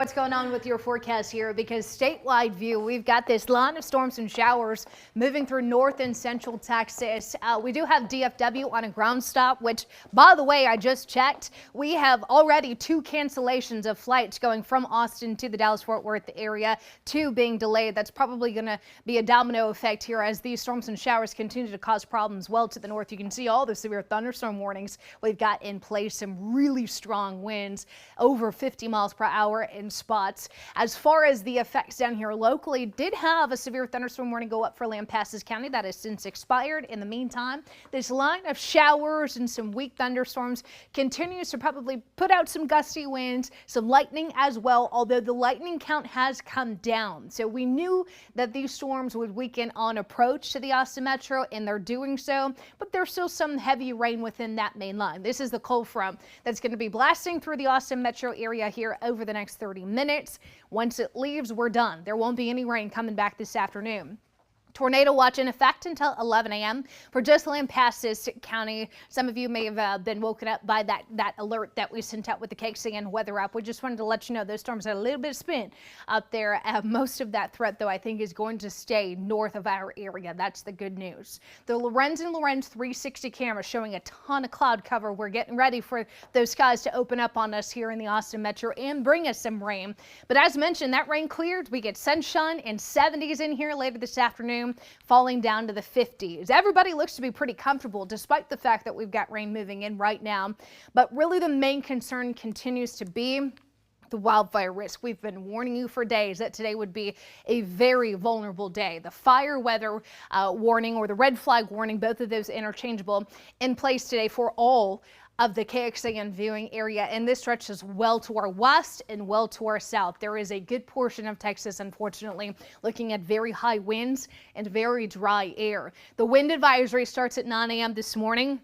What's going on with your forecast here? Because statewide view, we've got this line of storms and showers moving through north and central Texas. We do have DFW on a ground stop, which, by the way, I just checked. We have already 2 cancellations of flights going from Austin to the Dallas-Fort Worth area, 2 being delayed. That's probably going to be a domino effect here as these storms and showers continue to cause problems well to the north. You can see all the severe thunderstorm warnings we've got in place. Some really strong winds, over 50 miles per hour in spots. As far as the effects down here locally, did have a severe thunderstorm warning go up for Lampasas County. That has since expired. In the meantime, this line of showers and some weak thunderstorms continues to probably put out some gusty winds, some lightning as well, although the lightning count has come down. So we knew that these storms would weaken on approach to the Austin metro, and they're doing so, but there's still some heavy rain within that main line. This is the cold front that's going to be blasting through the Austin metro area here over the next 30 minutes. Once it leaves, we're done. There won't be any rain coming back this afternoon. Tornado watch in effect until 11 a.m. for just Lampasas County. Some of you may have been woken up by that alert that we sent out with the KXAN weather app. We just wanted to let you know those storms had a little bit of spin up there. Most of that threat, though, I think is going to stay north of our area. That's the good news. The Lorenz 360 camera showing a ton of cloud cover. We're getting ready for those skies to open up on us here in the Austin metro and bring us some rain. But as mentioned, that rain cleared. We get sunshine and 70s in here later this afternoon, falling down to the 50s. Everybody looks to be pretty comfortable despite the fact that we've got rain moving in right now. But really the main concern continues to be the wildfire risk. We've been warning you for days that today would be a very vulnerable day. The fire weather warning, or the red flag warning, both of those interchangeable, in place today for all of the KXAN viewing area, and this stretches well to our west and well to our south. There is a good portion of Texas, unfortunately, looking at very high winds and very dry air. The wind advisory starts at 9 a.m. this morning,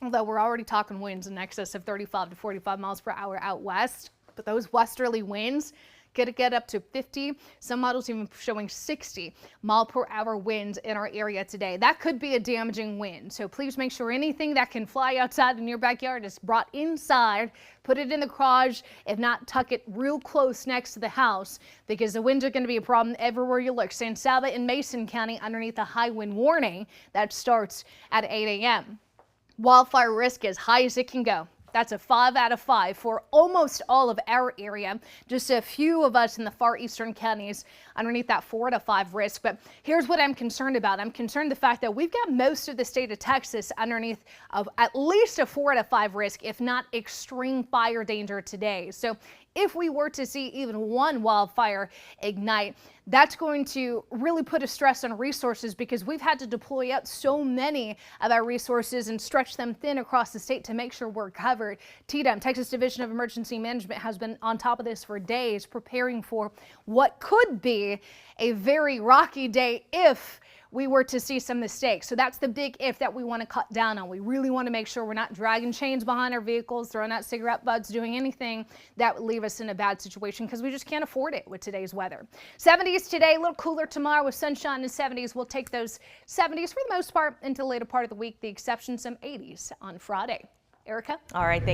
although we're already talking winds in excess of 35 to 45 miles per hour out west. But those westerly winds could get up to 50, some models even showing 60 mile per hour winds in our area today. That could be a damaging wind, so please make sure anything that can fly outside in your backyard is brought inside. Put it in the garage, if not, tuck it real close next to the house, because the winds are going to be a problem everywhere you look. San Saba and Mason County underneath a high wind warning that starts at 8 a.m. Wildfire risk as high as it can go. That's a 5 out of 5 for almost all of our area. Just a few of us in the far eastern counties underneath that 4 out of 5 risk. But here's what I'm concerned about. I'm concerned the fact that we've got most of the state of Texas underneath of at least a 4 out of 5 risk, if not extreme fire danger today. So if we were to see even one wildfire ignite, that's going to really put a stress on resources, because we've had to deploy out so many of our resources and stretch them thin across the state to make sure we're covered. TDEM, Texas Division of Emergency Management, has been on top of this for days, preparing for what could be a very rocky day if we were to see some mistakes. So that's the big if that we want to cut down on. We really want to make sure we're not dragging chains behind our vehicles, throwing out cigarette butts, doing anything that would leave us in a bad situation, because we just can't afford it with today's weather. 70s today, a little cooler tomorrow with sunshine and 70s. We'll take those 70s for the most part into the later part of the week. The exception, some 80s on Friday. Erica? All right, thank you.